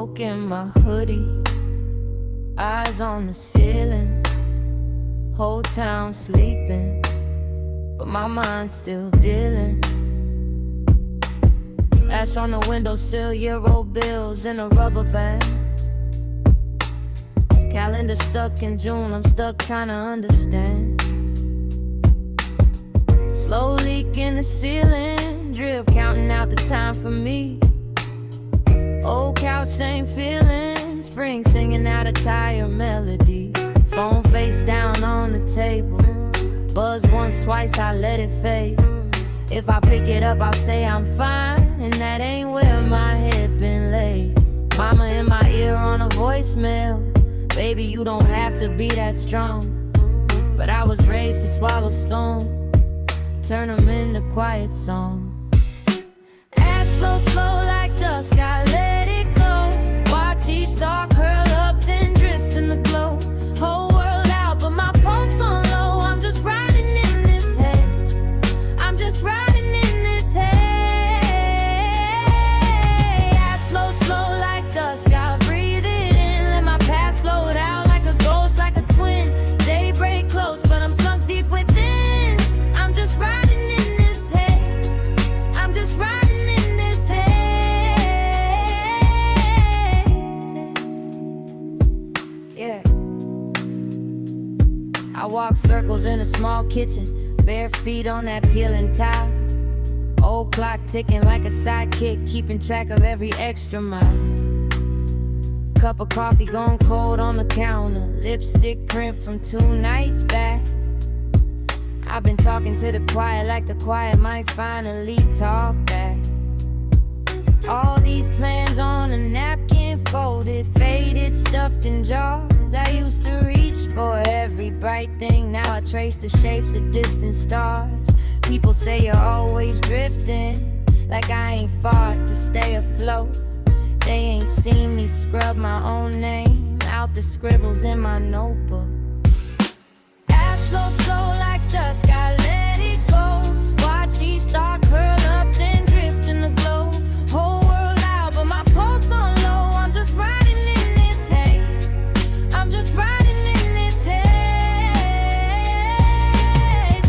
smoke in my hoodie, eyes on the ceiling, whole town sleeping, but my mind's still dealing. Ash on the windowsill, euro bills in a rubber band. Calendar stuck in June, I'm stuck trying to understand. Slow leak in the ceiling, drip counting out the time for me. Old couch, same feeling, spring singing out a tired melody. Phone face down on the table, buzz once, twice, I let it fade. If I pick it up, I'll say I'm fine, and that ain't where my head been laid. Mama in my ear on a voicemail, baby, you don't have to be that strong. But I was raised to swallow stone, turn them into quiet song. Ash flow slow like dust, I let it go. Watch each star curl up, then drift in the glow. Whole world out, but my pulse on low. I'm just riding in this hay, I'm just riding in this hay. Ash flow slow like dust, I'll breathe it in, let my past float out like a ghost, like a twin. Daybreak close, but I'm sunk deep within. I'm just riding in this hay, I'm just riding in this hay. Yeah, I walk circles in a small kitchen, bare feet on that peeling tile. Old clock ticking like a sidekick, keeping track of every extra mile. Cup of coffee gone cold on the counter, lipstick print from 2 nights back. I've been talking to the quiet like the quiet might finally talk back. All these plans on a napkin, folded, faded, stuffed in jars. I used to reach for every bright thing, now I trace the shapes of distant stars. People say you're always drifting, like I ain't fought to stay afloat. They ain't seen me scrub my own name out the scribbles in my notebook. Ash flow slow like dusk, I let it go. Watch each star curl up, then drift in the glow. Whole world out, but my pulse on low. I'm just riding in this hay, I'm just riding in this haze.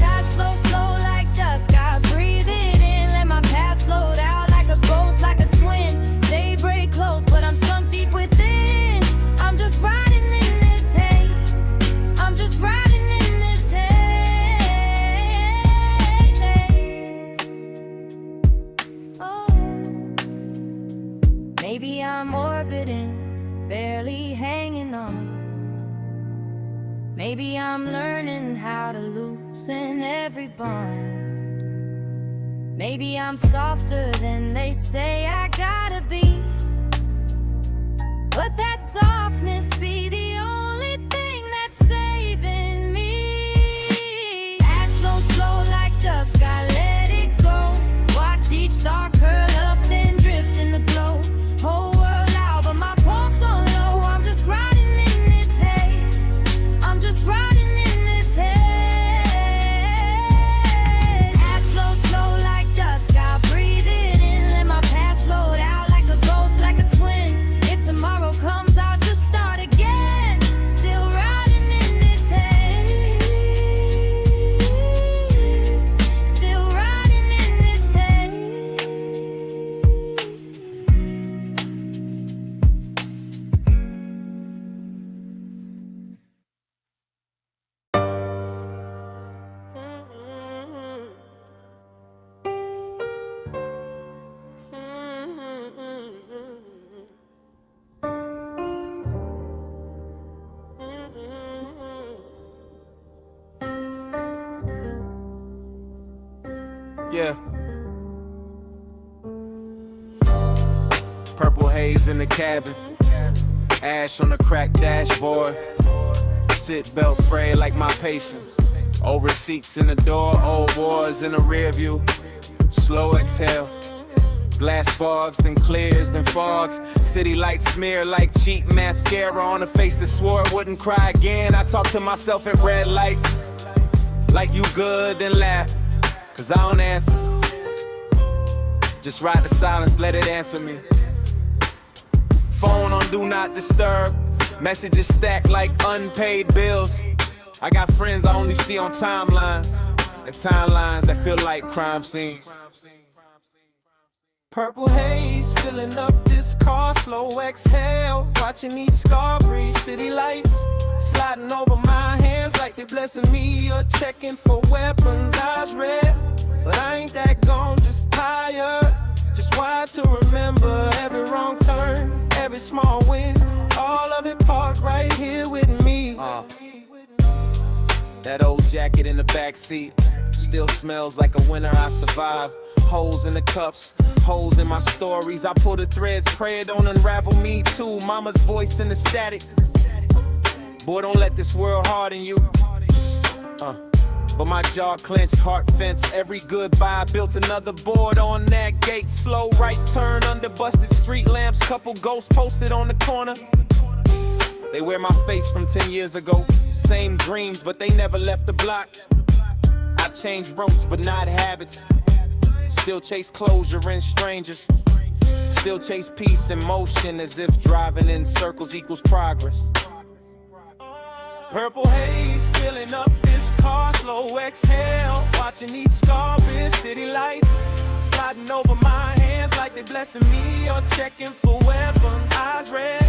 Ash flow slow like dusk, I breathe it in, let my past float out like a ghost, like a twin. Daybreak close, but I'm sunk deep within. I'm just riding in this haze, I'm just riding in this haze. Oh, maybe I'm orbiting, barely hanging on. Maybe I'm learning how to loosen every bond. Maybe I'm softer than they say I gotta be, but that softness be the only thing that's saving me. Ash flow slow like dusk, I let it go. Watch each star curl up, then drift in the glow. Whole world out, but my pulse on low. I'm just riding in this hay, I'm just riding in this hay. Ash flow slow like dusk, I breathe it in, let my past float out like a ghost, like a twin. If tomorrow comes, I'll just start again. Still riding in this hay, still riding in this hay. Yeah. Purple haze in the cabin, ash on the cracked dashboard. Seatbelt frayed like my patience. Old receipts in the door, old wars in the rear view. Slow exhale. Glass fogs, then clears, then fogs. City lights smear like cheap mascara on a face that swore it wouldn't cry again. I talk to myself at red lights, like you good, then laugh, cause I don't answer. Just ride the silence, let it answer me. Phone on do not disturb. Messages stacked like unpaid bills. I got friends I only see on timelines, and timelines that feel like crime scenes. Purple haze filling up this car, slow exhale, watching each scar breathe. City lights sliding over my hands like they blessing me or checking for weapons. Eyes red, but I ain't that gone, just tired. Just wired to remember every wrong turn, every small win, all of it parked right here with me. That old jacket in the backseat still smells like a winter I survived. Holes in the cups, holes in my stories. I pull the threads, pray it don't unravel me too. Mama's voice in the static. Boy, don't let this world harden you. But my jaw clenched, heart fenced. Every goodbye built another board on that gate. Slow right turn under busted street lamps. Couple ghosts posted on the corner. They wear my face from 10 years ago. Same dreams, but they never left the block. I changed routes, but not habits. Still chase closure in strangers. Still chase peace and motion as if driving in circles equals progress. Purple haze filling up this car, slow exhale, watching each scar in city lights, sliding over my hands like they blessing me or checking for weapons. Eyes red,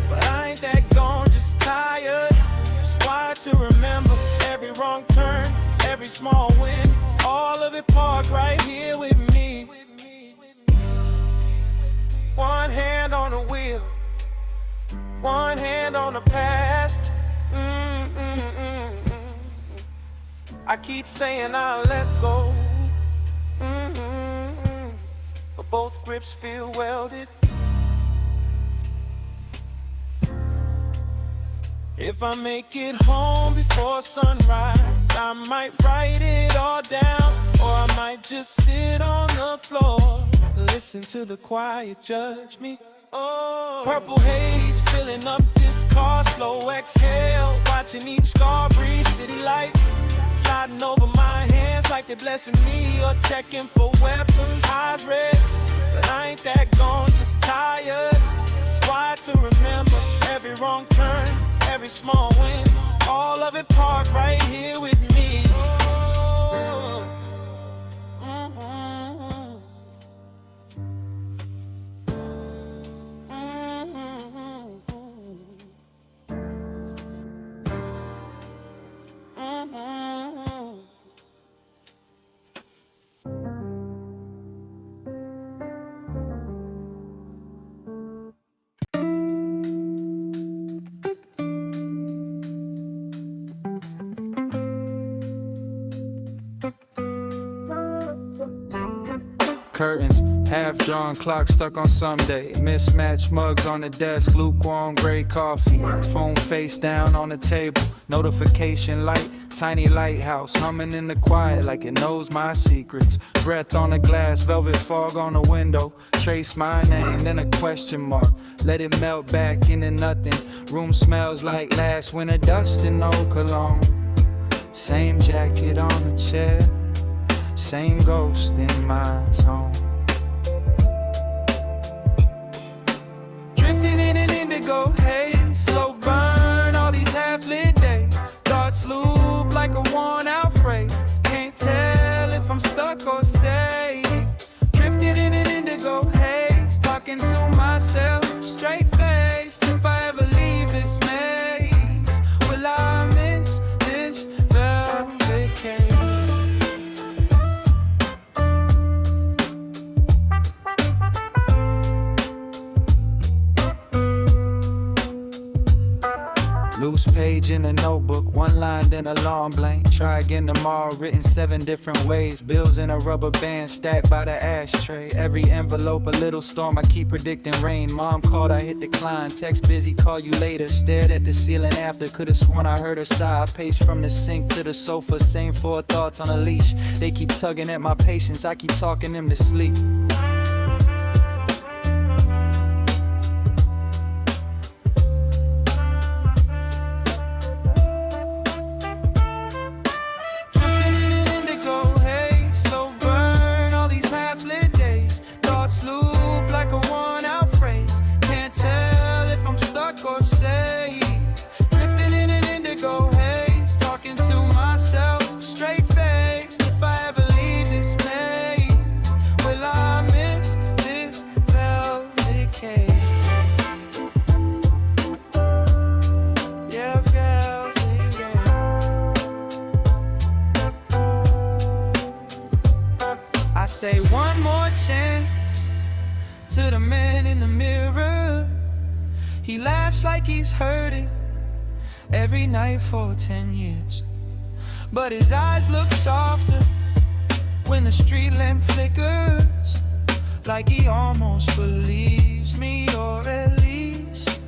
but I ain't that gone, just tired. Just wired to remember every wrong turn, every small win, all of it parked right here with me. One hand on the wheel, one hand on the past. I keep saying I'll let go, but both grips feel welded. If I make it home before sunrise, I might write it all down, or I might just sit on the floor, listen to the quiet judge me. Oh, purple haze filling up this car, slow exhale, watching each scar breathe. City lights sliding over my hands like they're blessing me or checking for weapons. Eyes red, but I ain't that gone, just tired. Just wired to remember every wrong turn, every small win, all of it parked right here with me. Oh. Curtains, half-drawn clock stuck on Sunday. Mismatched mugs on the desk, lukewarm gray coffee. Phone face down on the table, notification light. Tiny lighthouse humming in the quiet like it knows my secrets. Breath on the glass, velvet fog on the window. Trace my name, then a question mark. Let it melt back into nothing. Room smells like last winter dust and no cologne. Same jacket on the chair, same ghost in my tone. Drifting in an indigo haze, slow burn all these half-lit days. Thoughts loop like a worn-out phrase. Can't tell if I'm stuck or saved. Drifting in an indigo haze, talking to myself, straight-faced. If I ever leave this maze, will I miss this velvet cage? Loose page in a notebook, one line then a long blank. Try again tomorrow, written 7 different ways. Bills in a rubber band stacked by the ashtray. Every envelope a little storm, I keep predicting rain. Mom called, I hit decline. Text busy, call you later. Stared at the ceiling after, could've sworn I heard her sigh. I paced from the sink to the sofa, same 4 thoughts on a leash. They keep tugging at my patience, I keep talking them to sleep. Loop like a worn out phrase. Can't tell to the man in the mirror. He laughs like he's heard it every night for 10 years. But his eyes look softer when the street lamp flickers, like he almost believes me, or at least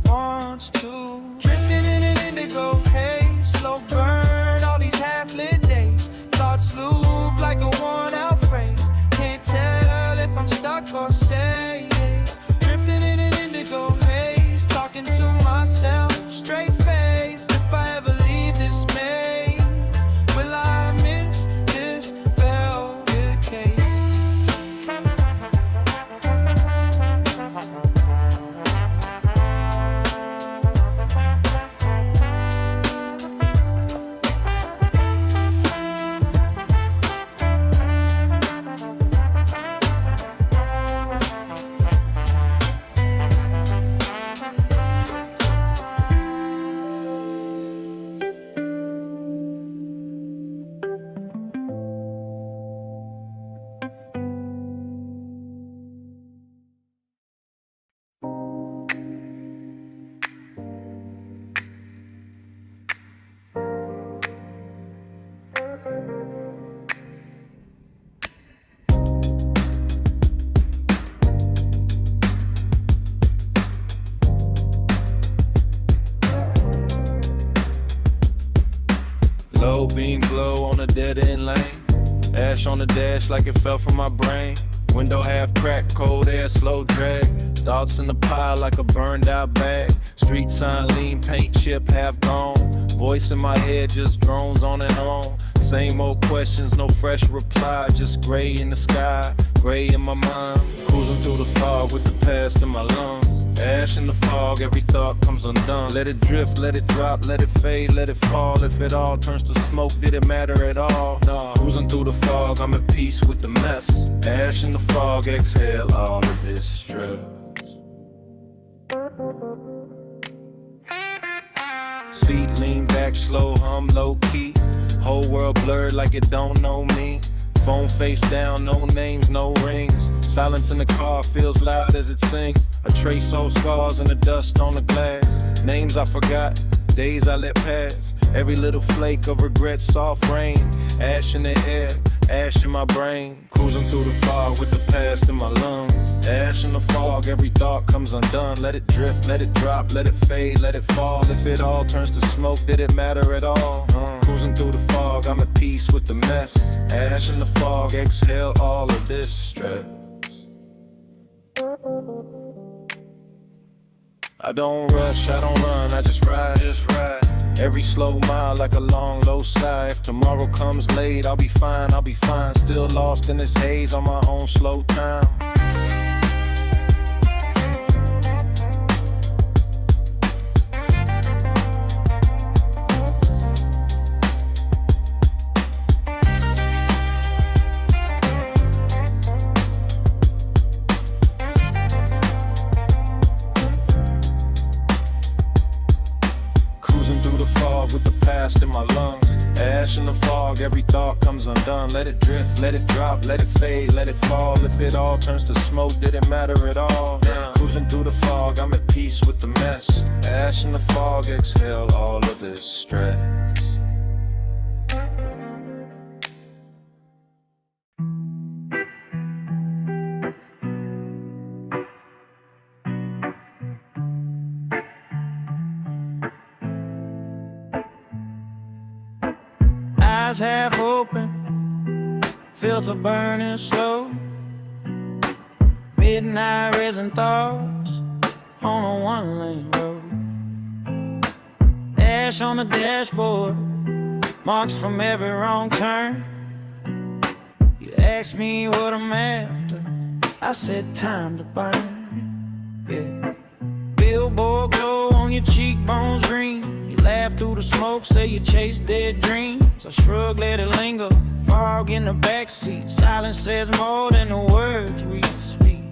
wants to. Drifting in an indigo haze, slow burn all these half-lit days. Thoughts loop like a worn-out phrase. Can't tell if I'm stuck or safe. Drifting in an indigo haze, talking to myself, straight-faced. If I ever leave this maze, will I miss this velvet cake? Low beam glow on a dead end lane. Ash on the dash like it fell from my brain. Window half cracked, cold air, slow drag. Thoughts in the pile like a burned out bag. Street sign, lean paint chip, half gone. Voice in my head just drones on and on. Same old questions, no fresh reply. Just gray in the sky, gray in my mind. Cruising through the fog with the past in my lungs. Ash in the fog, every thought comes undone. Let it drift, let it drop, let it fade, let it fall. If it all turns to smoke, did it matter at all? Nah, cruising through the fog, I'm at peace with the mess. Ash in the fog, exhale all of this stress. Seat lean back, slow hum, low key. Whole world blurred like it don't know me. Phone face down, no names, no rings. Silence in the car feels loud as it sings. I trace old scars in the dust on the glass. Names I forgot, days I let pass. Every little flake of regret, soft rain. Ash in the air, ash in my brain. Cruising through the fog with the past in my lungs. Ash in the fog, every thought comes undone. Let it drift, let it drop, let it fade, let it fall. If it all turns to smoke, did it matter at all? Cruising through the fog, I'm at peace with the mess. Ash in the fog, exhale all of this stress. I don't rush, I don't run, I just ride. Every slow mile like a long low sigh. If tomorrow comes late, I'll be fine, I'll be fine. Still lost in this haze on my own slow time. In my lungs, ash in the fog, every thought comes undone. Let it drift, let it drop, let it fade, let it fall. If it all turns to smoke, did it matter at all? Cruising through the fog, I'm at peace with the mess. Ash in the fog, exhale all of this stress. Eyes half open, filter burning slow. Midnight resin thoughts on a one-lane road. Ash on the dashboard, marks from every wrong turn. You asked me what I'm after, I said time to burn. Yeah. Billboard glow on your cheekbones green. You laugh through the smoke, say you chase dead dreams. I shrug, let it linger. Fog in the backseat. Silence says more than the words we speak.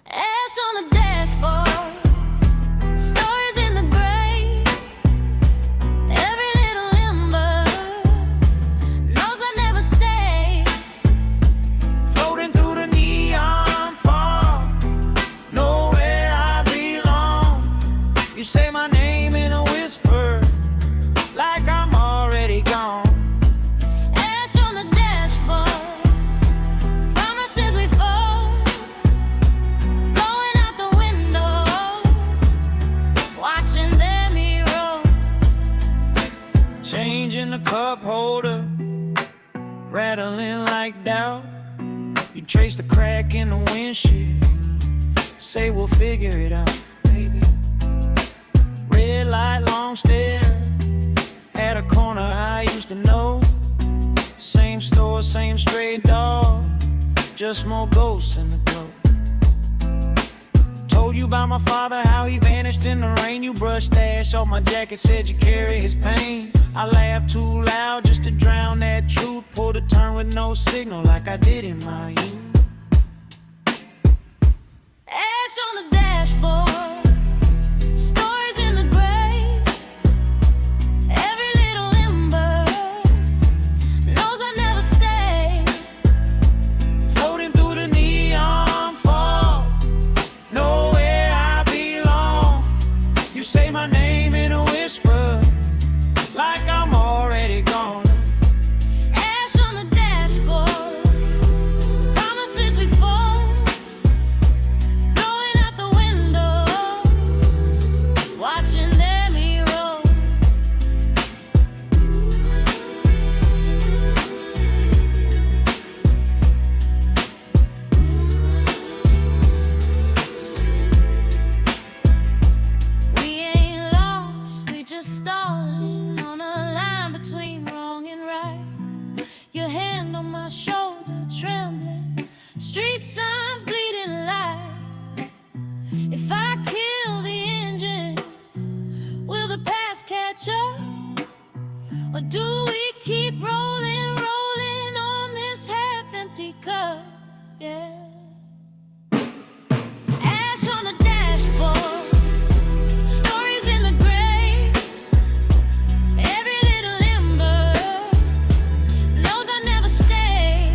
Ash on the dashboard, stories in the gray. Every little ember knows I never stay. Floating through the neon. Change in the cup holder, rattling like doubt. You trace the crack in the windshield, say we'll figure it out, baby. Red light, long stare, at a corner I used to know. Same store, same stray dog, just more ghosts in the glow. Told you about my father, how he vanished in the rain. You brushed ash off my jacket, said you carry his pain. I laughed too loud just to drown that truth. Pulled a turn with no signal like I did in my youth. Ash on the dashboard, stories in the grave. Every little ember knows I never stay. Floating through the neon fog, nowhere I belong. You say my name in a whisper, like I'm already gone. Ash on the dashboard, promises we formed, blowing out the window, watching them erode. We ain't lost, we just stalling on a line between wrong and right. Your hand on my shoulder, trembling, street signs bleeding light. If I kill the engine, will the past catch up? Or do we keep rolling, rolling on this half-empty cup? Yeah. Ash on the dashboard, stories in the grave. Every little ember knows I never stay.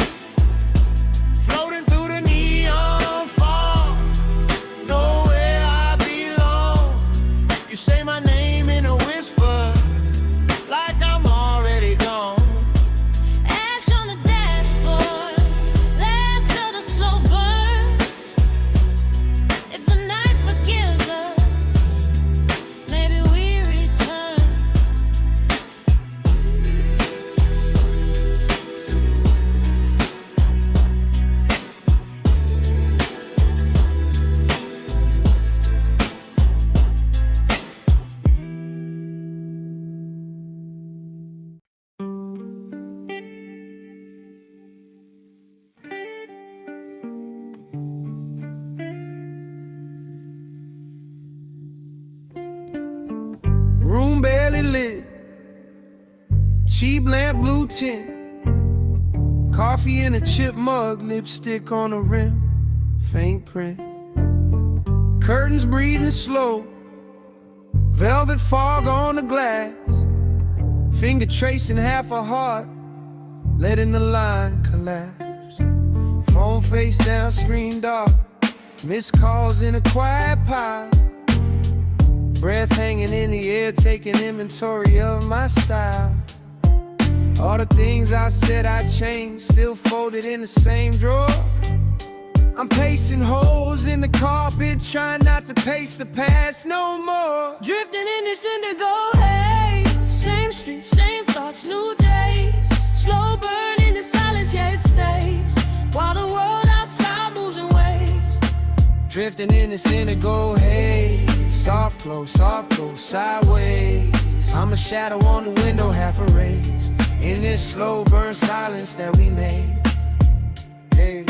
Floating through the neon fog, nowhere I belong. You say my name in a whisper, like I'm already gone. Ash on the dashboard, last of the slow burn. If the night forgives us, maybe we return. Room barely lit, cheap lamp, blue tint, coffee in a chip mug, lipstick on the rim, faint print, curtains breathing slow, velvet fog on the glass, finger tracing half a heart, letting the line collapse. Phone face down, screen dark, missed calls in a quiet pile, breath hanging in the air, taking inventory of my style. All the things I said I changed, still folded in the same drawer. I'm pacing holes in the carpet, trying not to pace the past no more. Drifting in this indigo haze, same street, same thoughts, new days. Slow burn in the silence, yeah it stays, while the world outside moves in waves. Drifting in this indigo haze, soft glow, sideways. I'm a shadow on the window, half erased, in this slow burn silence that we made. Hey,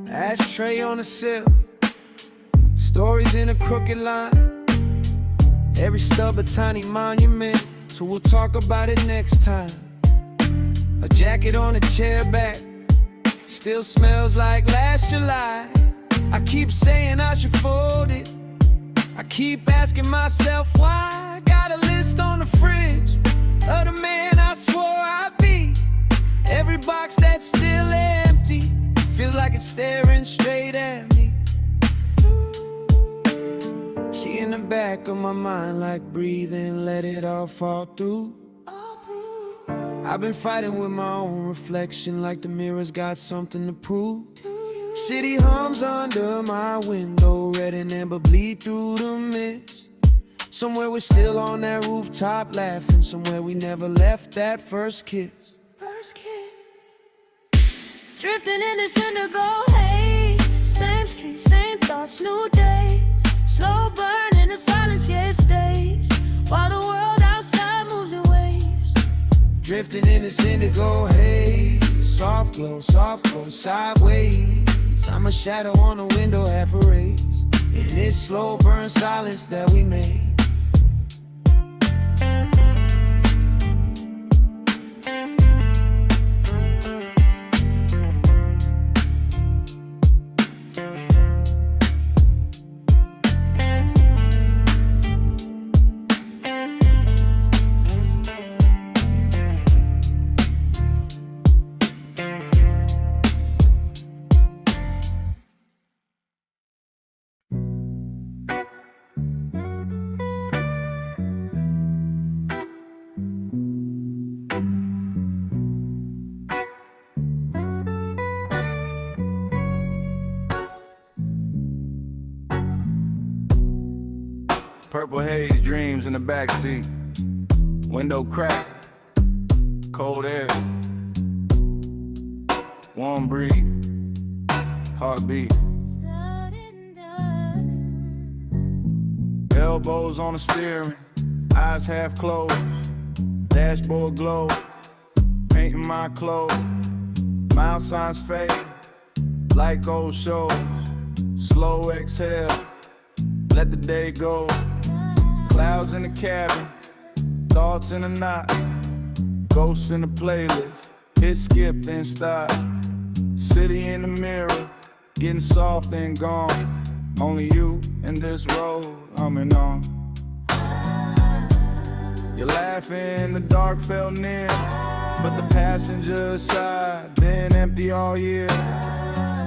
ashtray on the sill, stories in a crooked line, every stub a tiny monument, so we'll talk about it next time. A jacket on a chair back, still smells like last July. I keep saying I should fold it, I keep asking myself why. Got a list on the fridge of the man I swore I'd be. Every box that's still empty feels like it's staring straight at me. She in the back of my mind, like breathing, let it all fall through. I've been fighting with my own reflection, like the mirror's got something to prove. City hums under my window, red and amber bleed through the mist. Somewhere we're still on that rooftop laughing. Somewhere we never left that first kiss. First kiss. Drifting in this indigo haze. Same street, same thoughts, new days. Slow burn in the silence, yeah it stays. While the world outside moves in waves. Drifting in this indigo haze. Soft glow, sideways. I'm a shadow on the window, half erased. In this slow burn silence that we made. Purple haze dreams in the backseat. Window crack, cold air, warm breeze, heartbeat. Elbows on the steering, eyes half closed, dashboard glow, painting my clothes. Mile signs fade, like old shows. Slow exhale, let the day go. Clouds in the cabin, thoughts in a knot. Ghosts in the playlist, hit skip then stop. City in the mirror, getting soft and gone. Only you and this road humming on. You're laughing, the dark felt near, but the passenger side been empty all year.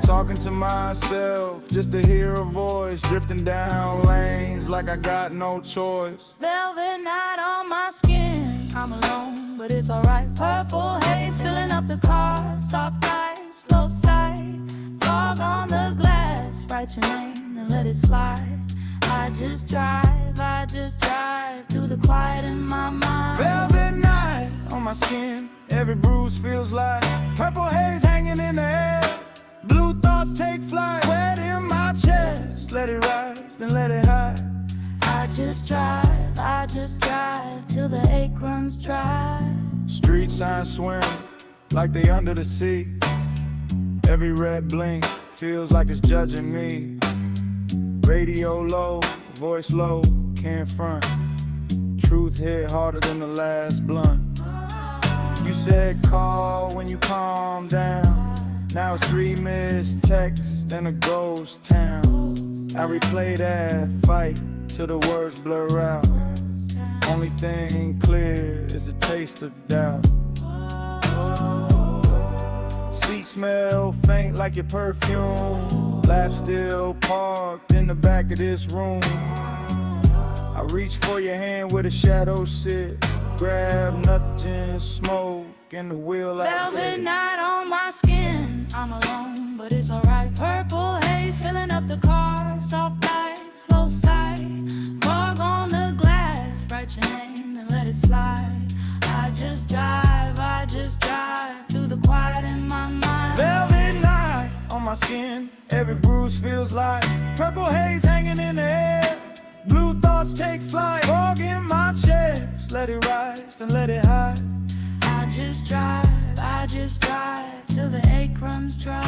Talking to myself just to hear a voice, drifting down lanes like I got no choice. Velvet night on my skin, I'm alone, but it's alright. Purple haze filling up the car, soft light, slow side, fog on the glass. Write your name and let it slide. I just drive through the quiet in my mind. Velvet night on my skin, every bruise feels like purple haze hanging in the air. Blue thoughts take flight, wet in my chest. Let it rise, then let it hide. I just drive till the ache runs dry. Street signs swim like they under the sea. Every red blink feels like it's judging me. Radio low, voice low, can't front. Truth hit harder than the last blunt. You said call when you calm down. Now it's 3 missed texts and a ghost town. I replay that fight till the words blur out. Only thing clear is the taste of doubt. Seat smell faint like your perfume. Lap still parked in the back of this room. I reach for your hand where the shadows sit. Grab nothing, smoke in the wheel. Velvet night on my skin, I'm alone, but it's alright. Purple haze filling up the car, soft light, slow side, fog on the glass. Write your name and let it slide. I just drive through the quiet in my mind. Velvet night on my skin, every bruise feels like purple haze hanging in the air. Blue thoughts take flight, fog in my chest. Let it rise, then let it hide. I just drive till the ache runs dry.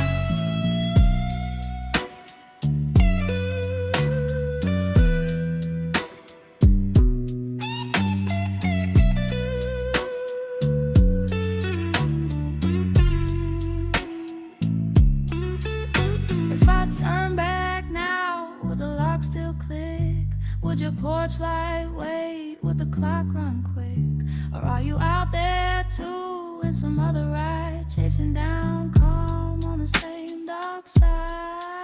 If I turn back now, would the lock still click? Would your porch light wait? Would the clock run quick? Or are you out there too in some other ride, chasing down calm on the same dark side?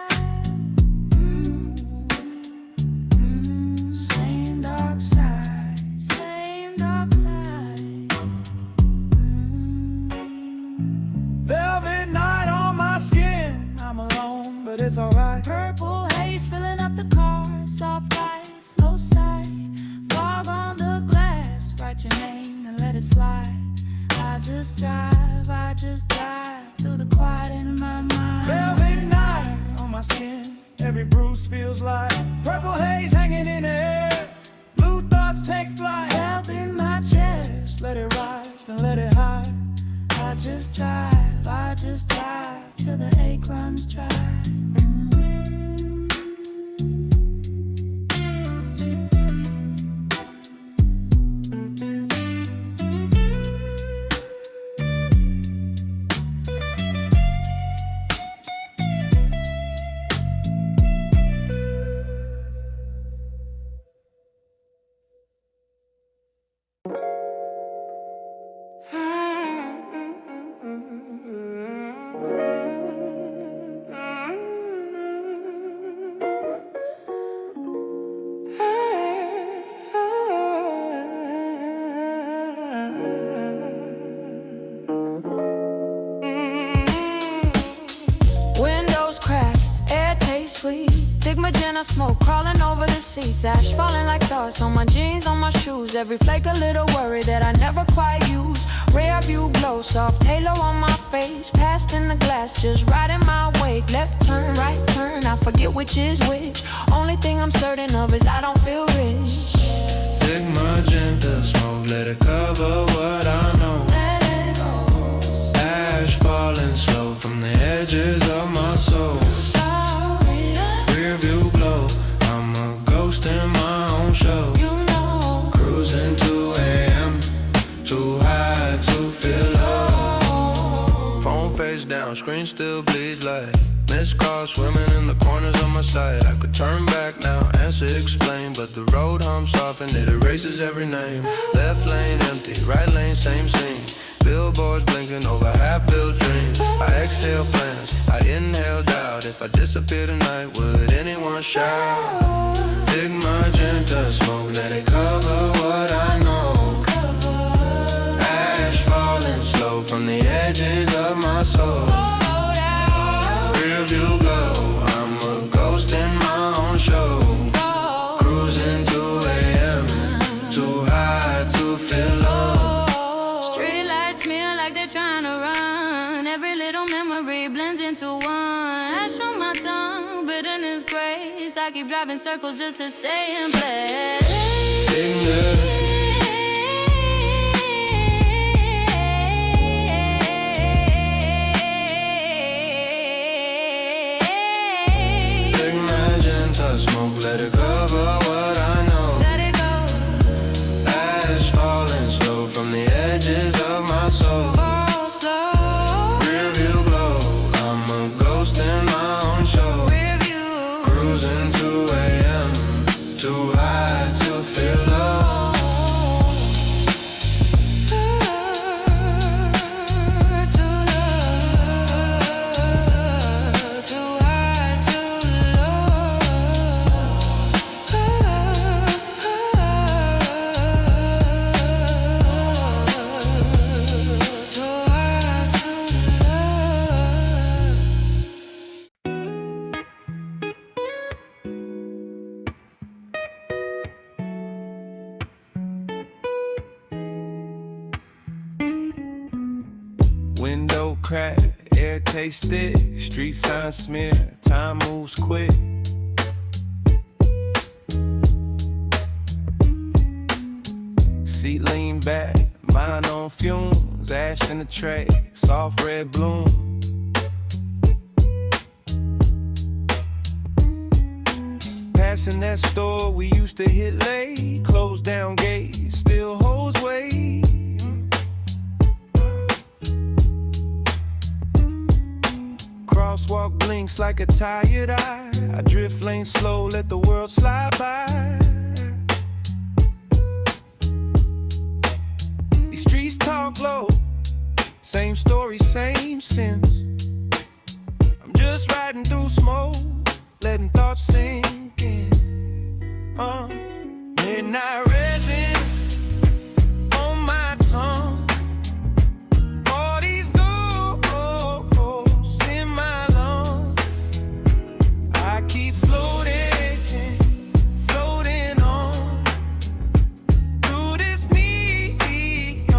Same dark side, same dark side. Velvet night on my skin, I'm alone, but it's alright. Purple haze filling up the car, soft light, slow side, and let it slide. I just drive through the quiet in my mind. Velvet night on my skin, every bruise feels like purple haze hanging in the air. Blue thoughts take flight. Felt in my chest. Just let it rise, then let it hide. I just drive till the ache runs dry. Thick magenta smoke crawling over the seats. Ash falling like thoughts on my jeans, on my shoes. Every flake a little worry that I never quite use. Rear view glow, soft halo on my face. Past in the glass, just riding my wake. Left turn, right turn, I forget which is which. Only thing I'm certain of is I don't feel rich. Thick magenta smoke, let it cover what I know. Let it go. Ash falling slow from the edges of my soul. Rear view glow, I'm a ghost in my own show. You know, Cruising 2 a.m., too high to feel low. Phone face down, screen still bleeds like missed calls swimming in the corners of my sight. I could turn back now, answer explain, but the road humps off and it erases every name. Left lane empty, right lane same scene. Billboards blinking over half-built dreams. I exhale plans, I inhale doubt. If I disappear tonight, would anyone shout? Thick magenta smoke, let it cover what I know. Ash falling slow from the edges of my soul. Rear view glow, I'm a ghost in my own show. Cruising 2 a.m., too high to feel low. trying to run. Every little memory blends into one. Ash on my tongue, bitterness grace. I keep driving circles just to stay in place. Smoke, let it cover what I know. Let it go. Ash falling slow from the edges of my soul. Fall slow. Rear view glow, I'm a ghost in my own show. Rear view. Cruising 2 a.m., too high to feel low. Window crack, air taste thick, street sign smear, time moves quick. Seat lean back, mind on fumes, ash in the tray, soft red bloom. Passing that store we used to hit late, closed down gate, still holds weight. Crosswalk blinks like a tired eye. I drift lane slow, let the world slide by. These streets talk low, same story, same sense. I'm just riding through smoke, letting thoughts sink in. Midnight resin on my tongue. All these ghosts in my lungs. I keep floating, floating on through this neon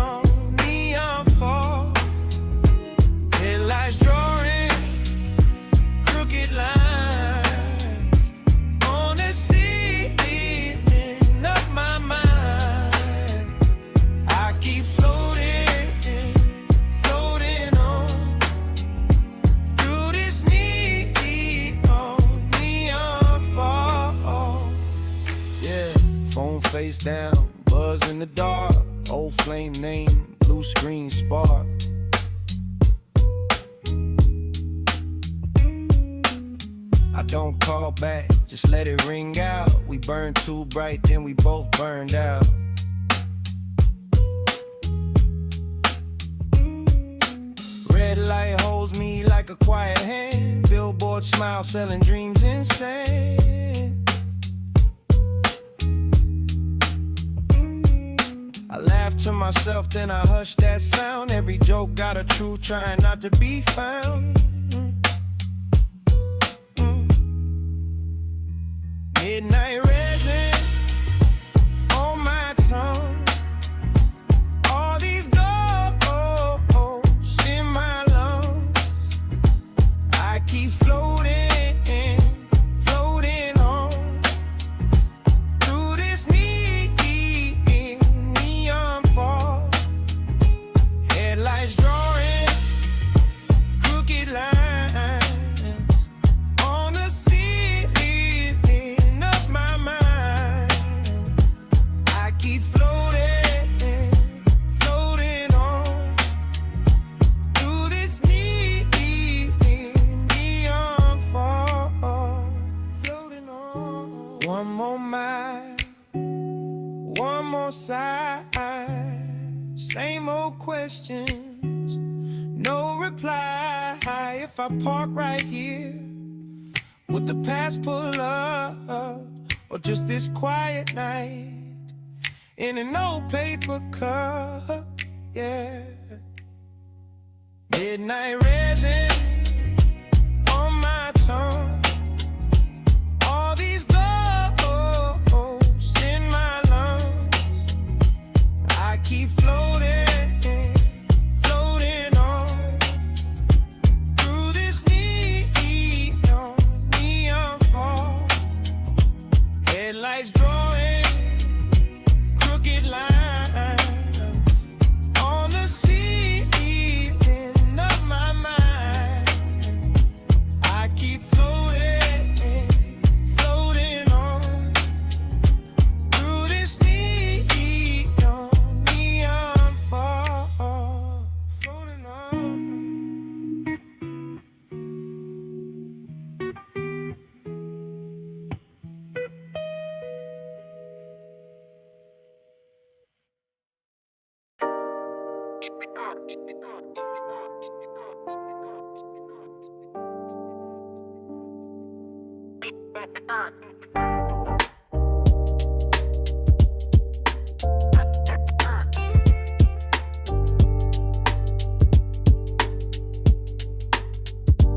down, buzz in the dark. Old flame name, blue screen spark. I don't call back, just let it ring out. We burned too bright, then we both burned out. Red light holds me like a quiet hand. Billboard smile, selling dreams insane. I laugh to myself, then I hush that sound. Every joke got a truth, trying not to be found. Midnight resin on my tongue. All these ghosts in my lungs. I keep floating, floating on through this neon fog. Headlights drawing crooked lines on the ceiling of my mind. I keep floating, floating on through this neon fog. Floating on. One more mile, one more side. Same old questions, no reply. If I park right here, would the past pull up? Or just this quiet night in an old paper cup? Yeah. Midnight resin on my tongue. All these ghosts in my lungs. I keep floating, floating on through this neon fog. Headlights drawing crooked lines on the ceiling of my mind. I keep floating, floating on through this neon fog. Floating on.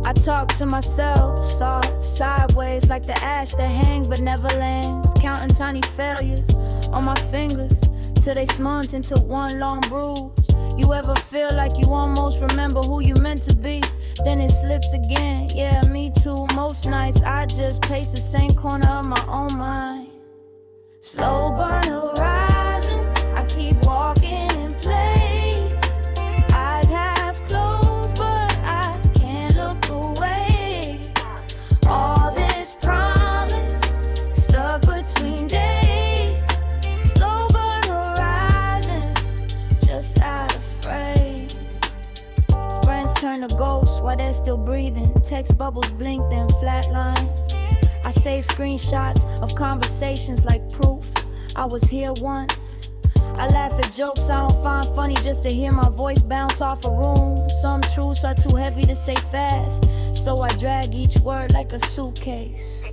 I talk to myself, soft, sideways like the ash that hangs but never lands. Counting tiny failures on my fingers till they smudge into one long bruise. You ever feel like you almost remember who you meant to be, then it slips again? Yeah, me too. Most nights I just pace the same corner of my own mind. Slow burn horizon, I keep walking in place. Eyes half closed, but I can't look away. All this promise stuck between days. Slow burn horizon, just out of frame. Friends turn to ghosts while they're still breathing. Text bubbles blink, then flatline. I save screenshots of conversations like proof I was here once. I laugh at jokes I don't find funny just to hear my voice bounce off a room. Some truths are too heavy to say fast, so I drag each word like a suitcase.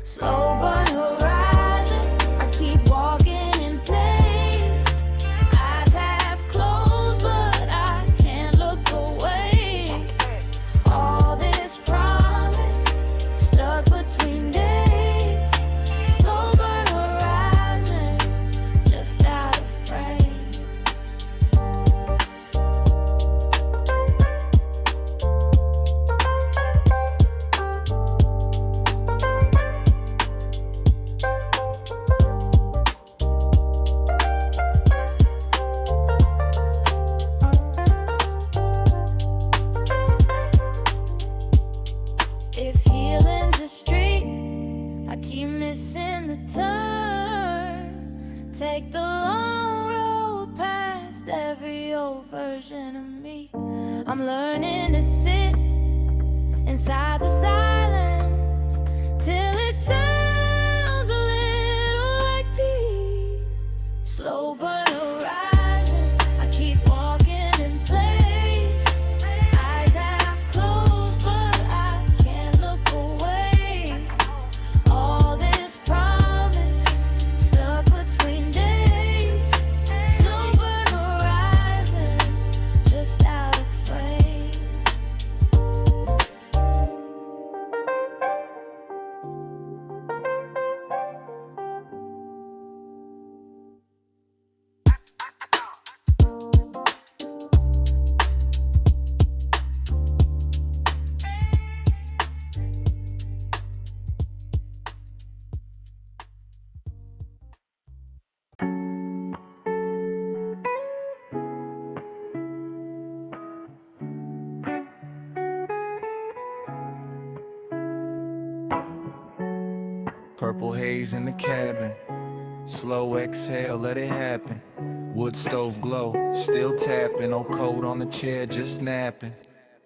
Slow burn horizon, I keep walking in place. Eyes half closed, but I can't look away. All this promise stuck between days. Slow burn horizon, just out of frame. every old version of me. I'm learning to sit inside the silence till it sounds a little like peace. Slow burn horizon, I keep walking in place. Eyes half closed, but I can't look away. All this promise stuck between days. Slow burn horizon, just out of frame. Purple haze in the cabin. Slow exhale, let it happen. Wood stove glow, still tapping. Old coat on the chair, just napping.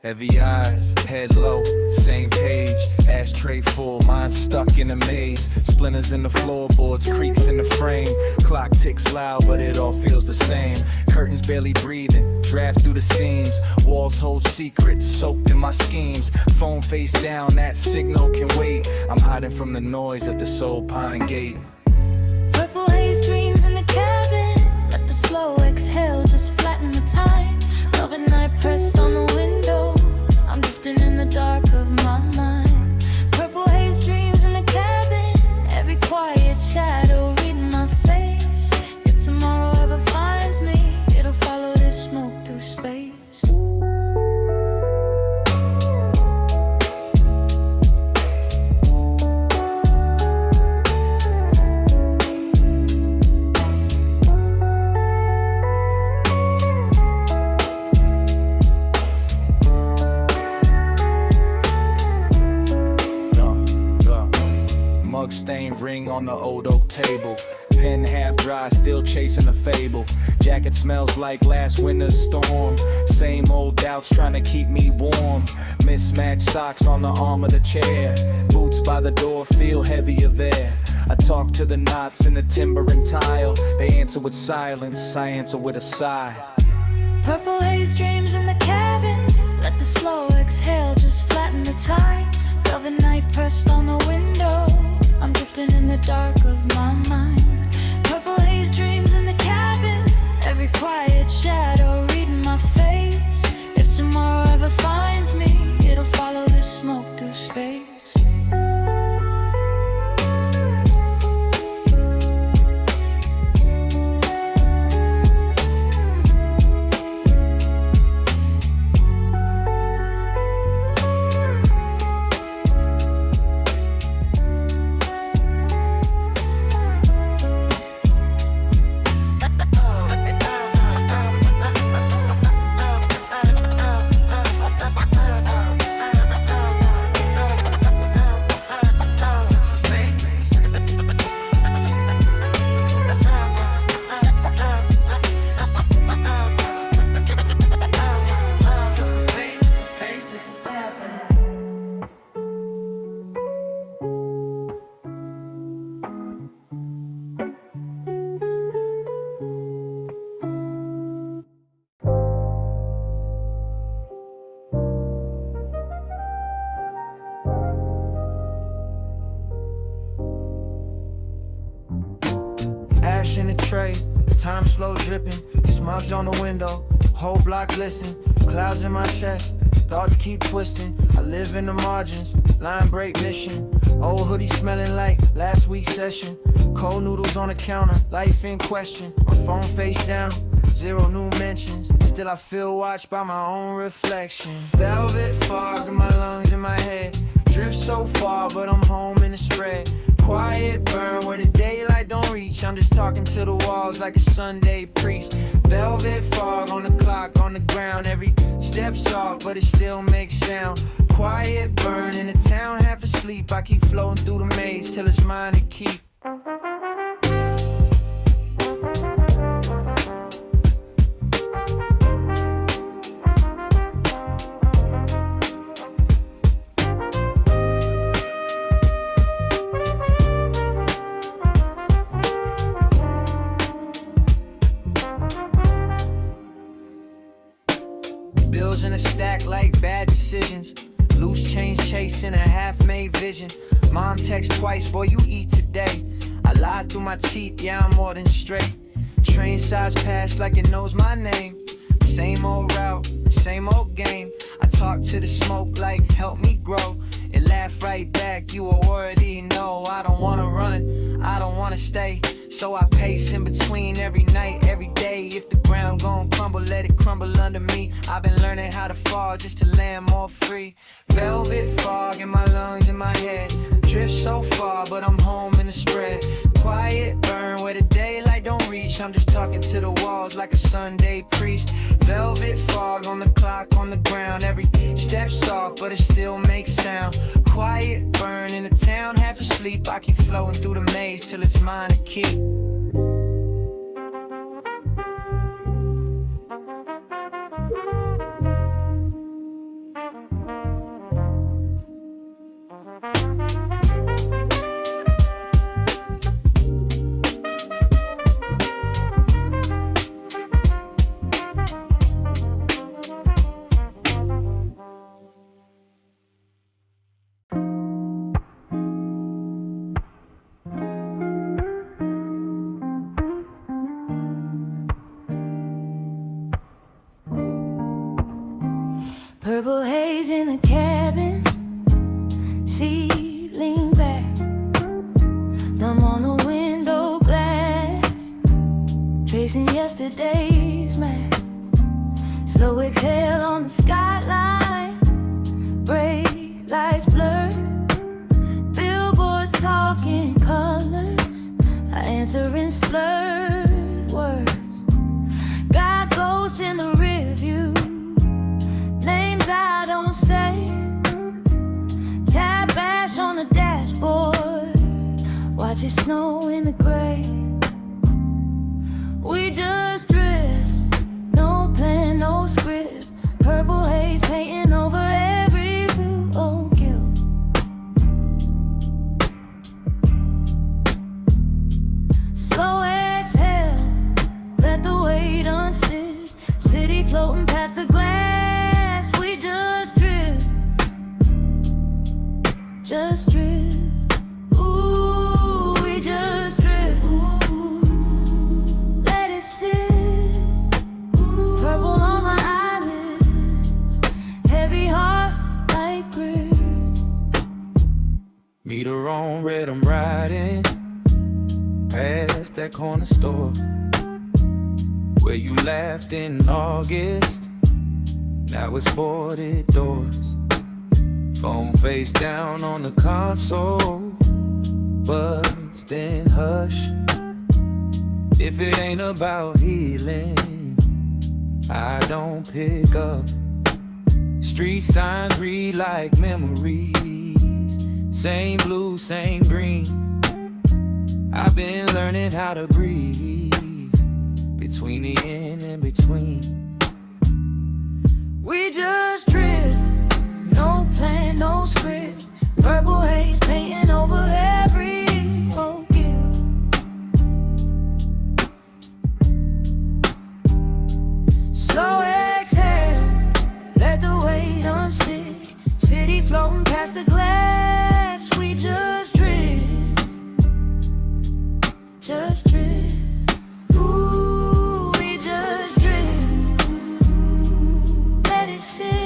Heavy eyes, head low, same page. Ashtray full, mine stuck in a maze. Splinters in the floorboards, creaks in the frame. Clock ticks loud, but it all feels the same. Curtains barely breathing, draft through the seams. Walls hold secrets, soaked in my schemes. Phone face down, that signal can wait. I'm hiding from the noise at the Soul Pine Gate. Purple haze dreams in the cabin. Let the slow exhale just flatten the time. Love at night pressed on the window. I'm drifting in the dark of my mind. Purple haze dreams in the cabin. Every quiet shadow reading my face. If tomorrow ever finds me, it'll follow this smoke through space. Stained ring on the old oak table. Pen half dry, still chasing the fable. Jacket smells like last winter's storm. Same old doubts trying to keep me warm. Mismatched socks on the arm of the chair. Boots by the door feel heavier there. I talk to the knots in the timber and tile. They answer with silence, I answer with a sigh. Purple haze dreams in the cabin. Let the slow exhale just flatten the time. Velvet night pressed on the window. I'm drifting in the dark of my mind. Purple haze dreams in the cabin. Every quiet shadow reading my face. If tomorrow ever finds me, it'll follow this smoke through space. Ash in a tray, time slow dripping. Smudge on the window, whole block listen. Clouds in my chest, thoughts keep twisting. I live in the margins, line break mission. Old hoodie smelling like last week's session. Cold noodles on the counter, life in question. My phone face down, zero new mentions. Still I feel watched by my own reflection. Velvet fog in my lungs, in my head. Drift so far, but I'm home in the spread. Quiet burn where the daylight don't reach. I'm just talking to the walls like a Sunday priest. Velvet fog on the clock, on the ground. Every step's off, but it still makes sound. Quiet burn in the town, half asleep. I keep floating through the maze till it's mine to keep. Bills in a stack like bad decisions. Loose change chasing a half-made vision. Mom text twice, boy, you eat today. I lied through my teeth, yeah, I'm more than straight. Train size pass like it knows my name. Same old route, same old game. I talk to the smoke like, help me grow. It laugh right back, you already know. I don't wanna run, I don't wanna stay. So I pace in between every night, every day. If the ground gon' crumble, let it crumble under me. I've been learning how to fall just to land more free. Velvet fog in my lungs, in my head. Drift so far, but I'm home in the spread. Quiet burn where the daylight don't reach. I'm just talking to the walls like a Sunday priest. Velvet fog on the clock, on the ground. Every step soft, but it still makes sound. Quiet burn in the town, half asleep. I keep floating through the maze till it's mine to keep. Purple haze in the cabin, ceiling back, thumb on the window glass, tracing yesterday's map. Slow exhale on the skyline, brake lights blur, billboards talking colors, I answer in slurred words. Got ghosts in the rearview, names I don't say. Tap ash on the dashboard, watch it snow in the gray. We just drift, no plan, no script. Purple haze painting over every view. Oh, guilt. Slow exhale, let the weight unstick. City floating past the glass. We just drift, just drift. Ooh, we just drift. Ooh, let it sit. Ooh, purple on my eyelids, heavy heart like grit. Meter on red, I'm riding past that corner store where you laughed in August. Now it's boarded doors. Phone face down on the console, buzzed and hush. If it ain't about healing, I don't pick up. Street signs read like memories. Same blue, same green. I've been learning how to breathe between the in and between. We just drift, no plan, no script. Purple haze painting over every old guilt. Slow exhale, let the weight unstick. City floating past the glass. We just drift, just drift. Ooh, we just drift. Let it sit.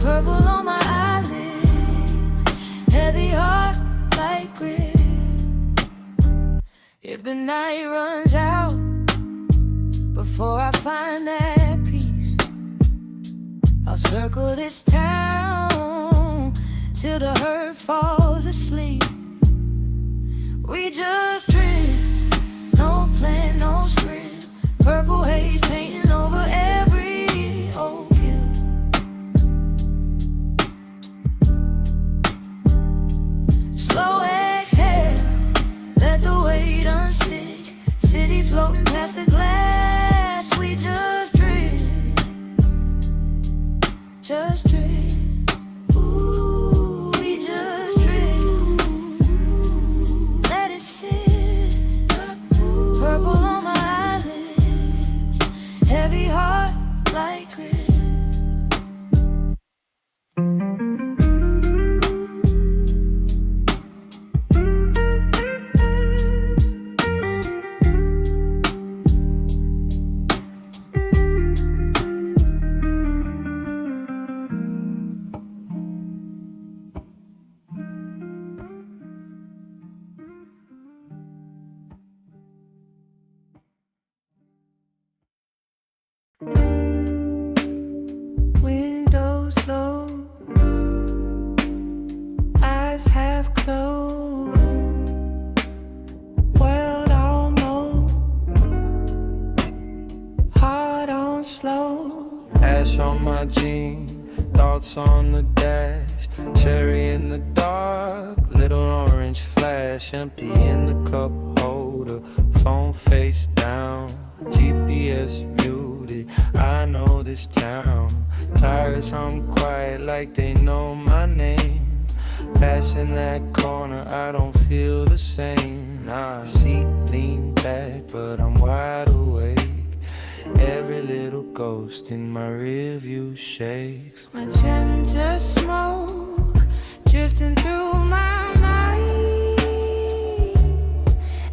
Purple on my eyelids, heavy heart like grit. If the night runs out before I find that peace, I'll circle this town till the hurt falls asleep. We just drift, no plan, no script. Purple haze painting over every old guilt. Slow exhale, let the weight unstick. City floating past the glass. We just drift, just drift. Ooh, we just drift. Let it sit. Purple on my eyelids, heavy heart like grit. Windows low, eyes half closed, world on low, heart on slow. Ash on my jeans, thoughts on the dash, cherry in the dark, little orange flash, empty in the cup holder, phone face down, GPS muted. I know this town, tires hum quiet like they know my name. Passing that corner, I don't feel the same. Nah, seat lean back, but I'm wide awake. Every little ghost in my rearview shakes. Magenta smoke drifting through my mind.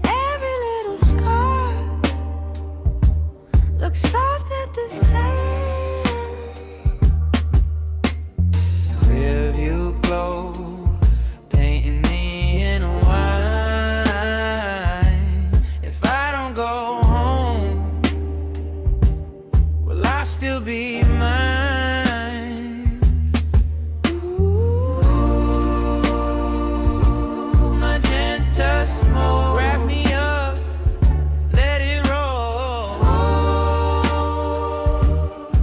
Every little scar looks soft at this time. Rearview glow, painting me in wine. If I don't go home, will I still be mine? Ooh, magenta smoke, wrap me up, let it roll.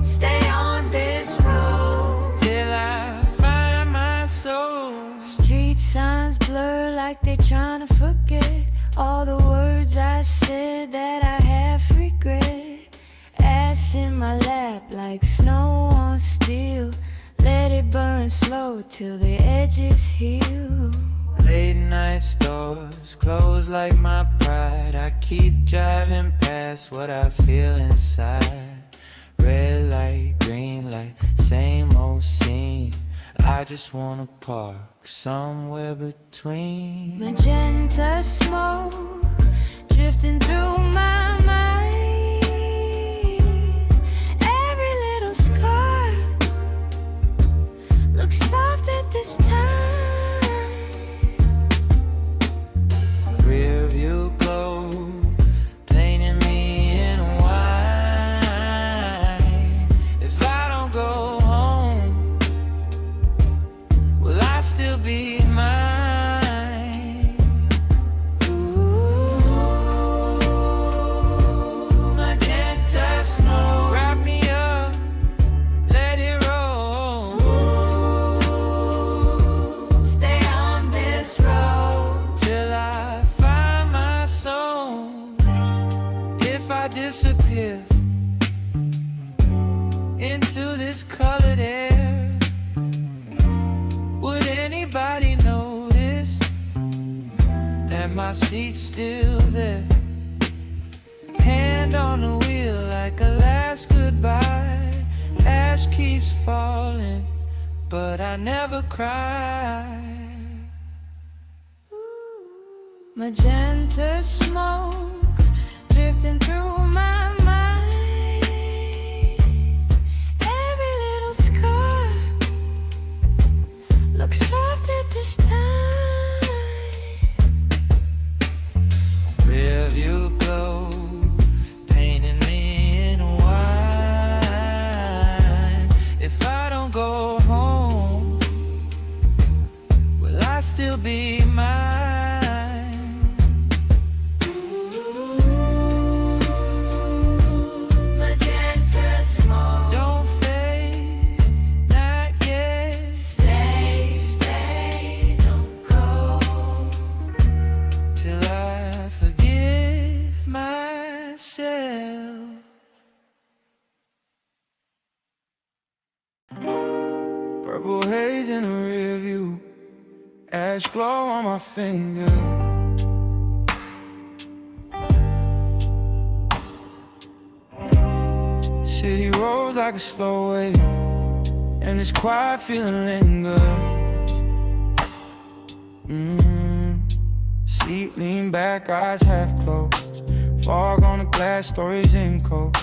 Stay on this road Till I find my soul. Street signs blur like they're trying to forget all the words I said that I half regret. Ash in my lap like snow on steel. Let it burn slow till the edges heal. Late night stores close like my pride. I keep driving past what I feel inside. Red light, green light, same old scene. I just wanna park somewhere between. Magenta smoke drifting through my mind. Every little scar looks soft at this time. Rearview glow, painting me in wine. If I don't go home, will I still be mine? Ooh, magenta smoke, wrap me up, let it roll. Stay on this road Till I find my soul. If I disappear into this colored air, would anybody notice that my seat's still there? Hand on the wheel like a last goodbye. Ash keeps falling, but I never cry. Magenta smoke drifting through my mind. Every little scar looks soft at this time. Rearview glow, painting me in wine. If I don't go home, will I still be mine? Magenta smoke, Don't fade, not yet. stay, stay, don't go. Till I forgive myself. Purple haze in the rearview, ash glow on my finger. City rolls like a slow wave, and this quiet feeling lingers. Sleep, lean back, eyes half closed. Fog on the glass, stories in code.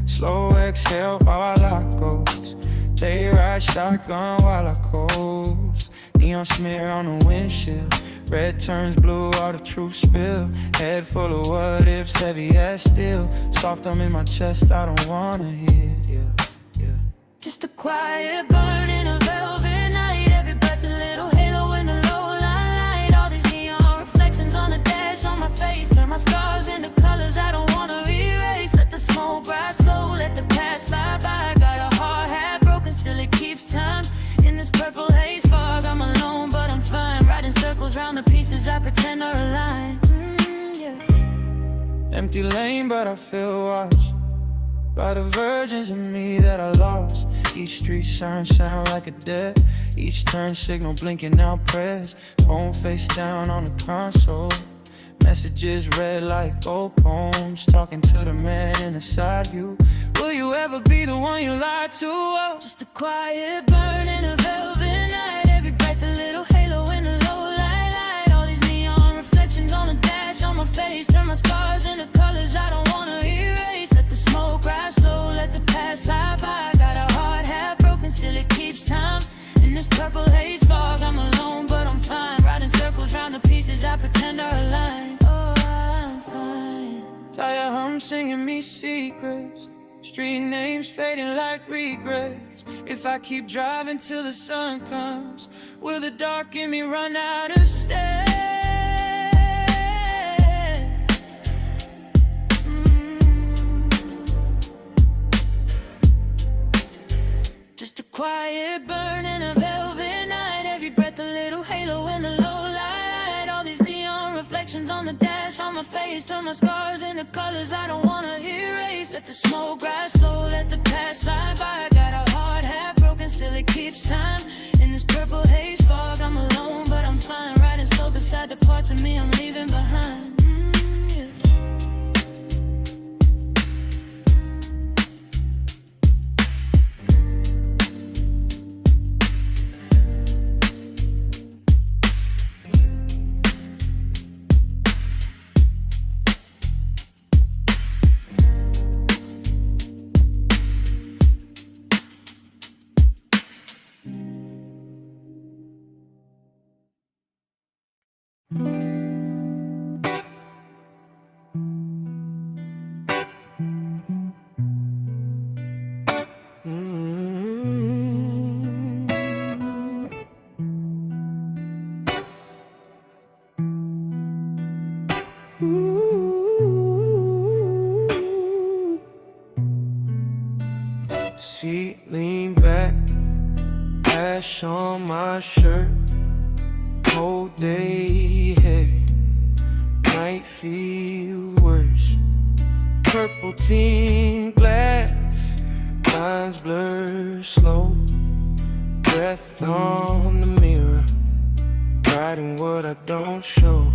Slow exhale while I lock goes. They ride shotgun while I coast. Neon smear on the windshield. Red turns blue, all the truth spill. Head full of what ifs, heavy as steel. Soft I'm in my chest, I don't wanna hear. Just a quiet burn in a velvet night. Every breath a little halo in the low line light. All these neon reflections on the dash on my face. Turn my scars into colors I don't wanna erase. Let the smoke rise slow, let the past slide by. Got a heart half broken, still it keeps time. In this purple haze fog, I'm alone but I'm fine. Riding circles round the pieces I pretend are aligned. Empty lane but I feel watched by the virgins in me that I lost. Each street siren sound like a death. Each turn signal blinking out prayers. Phone face down on the console. Messages read like old poems. Talking to the man in the side view. Will you ever be the one you lied to? Oh. Just a quiet burn in a velvet night. Every breath a little halo in the low light light. All these neon reflections on the dash on my face. Turn my scars into colors I don't wanna erase. Let the smoke rise slow, let the past slide by. Got a heart half broken, still it keeps time. In this purple haze fog, I'm alone but I'm fine. Riding circles round the pieces I pretend are aligned. Oh, I'm fine. Tire hum singing me secrets. Street names fading like regrets. If I keep driving till the sun comes, will the dark in me run out of steam? Just a quiet burn in a velvet night. Every breath a little halo in the low light. All these neon reflections on the dash on my face. Turn my scars into colors I don't wanna erase. Let the smoke rise slow, let the past slide by. Got a heart half broken, still it keeps time. In this purple haze fog, I'm alone but I'm fine. Riding slow beside the parts of me I'm leaving behind. Seat lean back, ash on my shirt. Whole day heavy, night feel worse. Purple teen glass, lines blur slow. Breath on the mirror, writing what I don't show.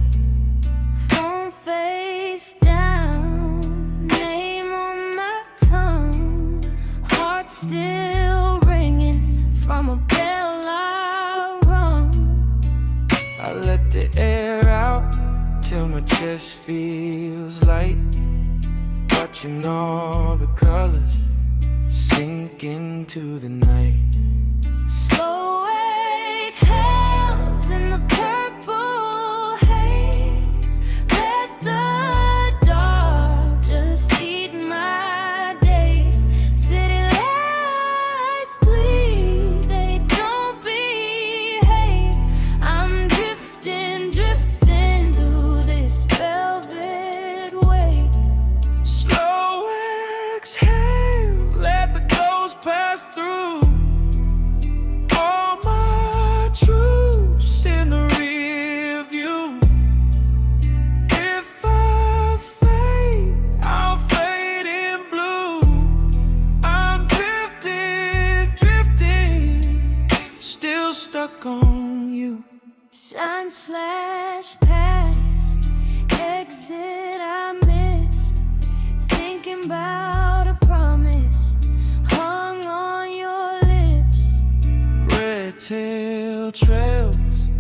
Phone face down, name on my tongue. Heart still ringing from a bell I rung. I let the air out till my chest feels light. Watching all the colors sink into the night. Slow exhales in the purple haze. Let the dark just eat my days. City lights bleed, they don't behave. I'm drifting, drifting through this velvet wave. Slow exhales, let the ghost pass through.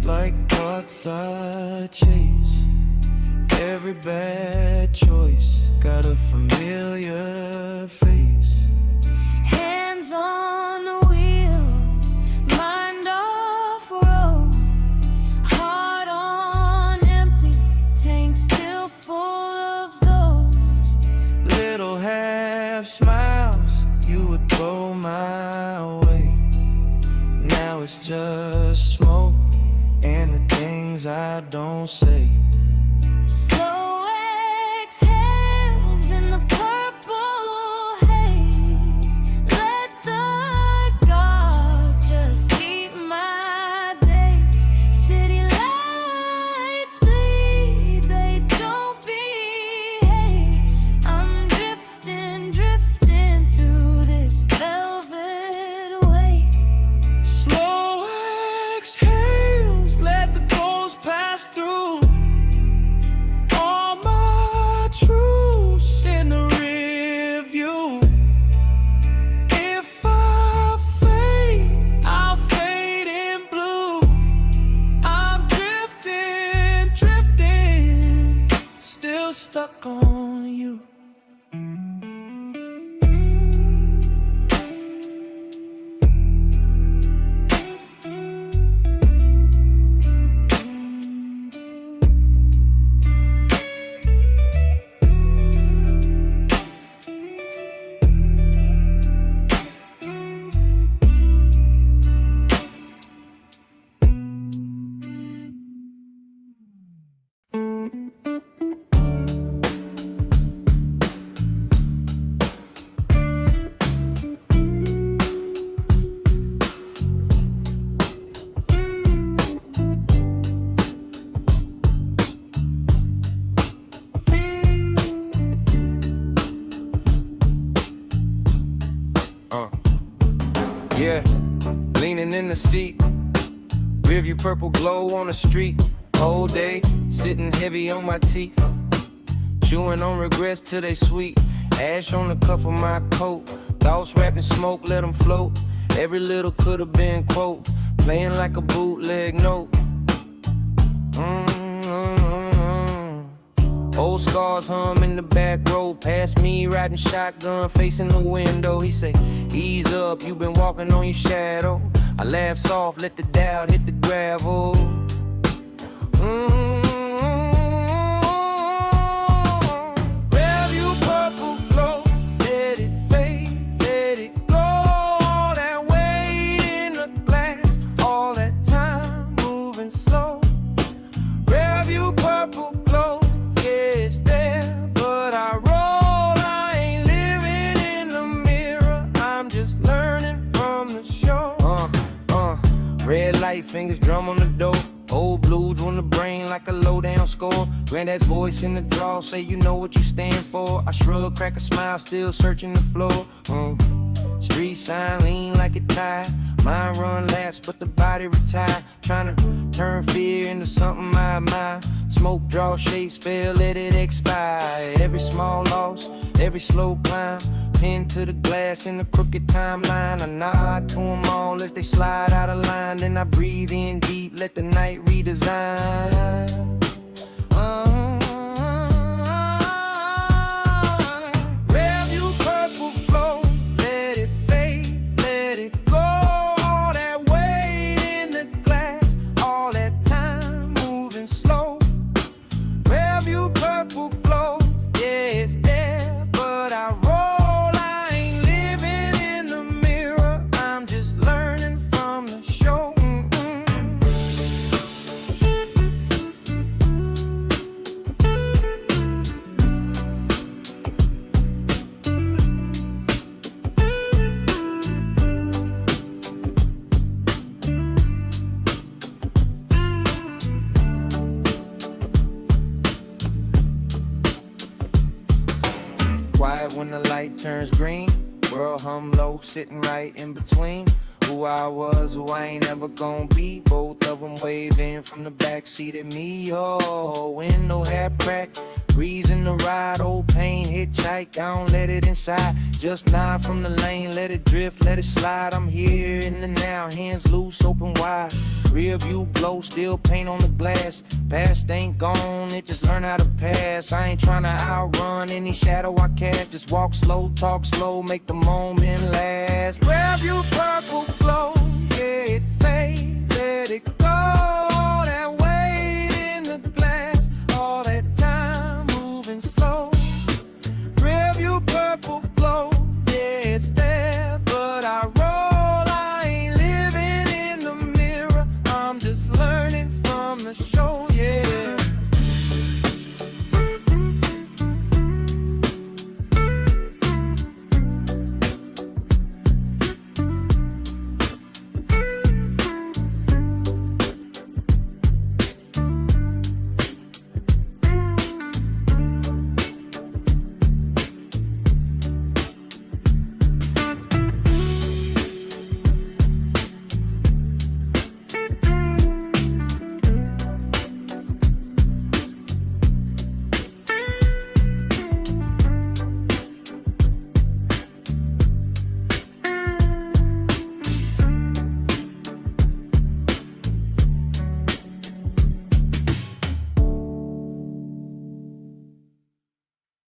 like thoughts I chase. Every bad choice got a familiar face. Hands on the wheel, mind off road, heart on empty, tank still full of those little half smiles you would throw my way. Now it's just smoke and the things I don't say. slow exhales in the purple haze. Let the God just keep my days. City lights bleed, they don't behave. I'm drifting, drifting through this velvet wave. Slow exhales, let the ghost pass through. All my truths in the rear view. If I fade, I'll fade in blue. I'm drifting, drifting, still stuck on you. Yeah, leaning in the seat, rearview purple glow on the street. Whole day, sitting heavy on my teeth, chewing on regrets till they sweet. Ash on the cuff of my coat, thoughts wrapped in smoke, let them float. Every little could've been quote, playing like a bootleg note. Old scars hum in the back row, past me riding shotgun, facing the window. He say, ease up, you been walking on your shadow. I laugh soft, let the doubt hit the gravel. Rearview purple glow, let it fade, let it go. All that weight in the glass, all that time moving slow. Rearview purple glow. It's there, but I roll. I ain't living in the mirror. I'm just learning from the show. Red light, fingers drum on the door. Old blues on the brain like a low down score. Granddad's voice in the draw, say you know what you stand for. I shrug, crack a smile, still searching the floor. Street sign lean like it tied. Mind run laps, but the body retired. Trying to turn fear into something I admire. Smoke, draw, shade, spell, let it expire. Every small loss, every slow climb. Pinned to the glass in the crooked timeline. I nod to them all as they slide out of line. Then I breathe in deep, let the night redesign. Rearview purple glow, let it fade, let it go. All that weight in the glass, all that time moving slow. Rearview purple glow, yeah, it's there, but I roll. I ain't living in the mirror, I'm just learning from the show. Quiet when the light turns green. World hum low, sitting right in between. Who I was, who I ain't ever gonna be. Both of them waving from the backseat at me. Oh, window half cracked, Breeze in the ride, old pain, hitchhike, I don't let it inside. Just nod from the lane, let it drift, let it slide. I'm here in the now, hands loose, open wide. Rear view glow, still paint on the glass. Past ain't gone, it just learn how to pass. I ain't tryna outrun any shadow I cast. Just walk slow, talk slow, make the moment last. Rear view purple,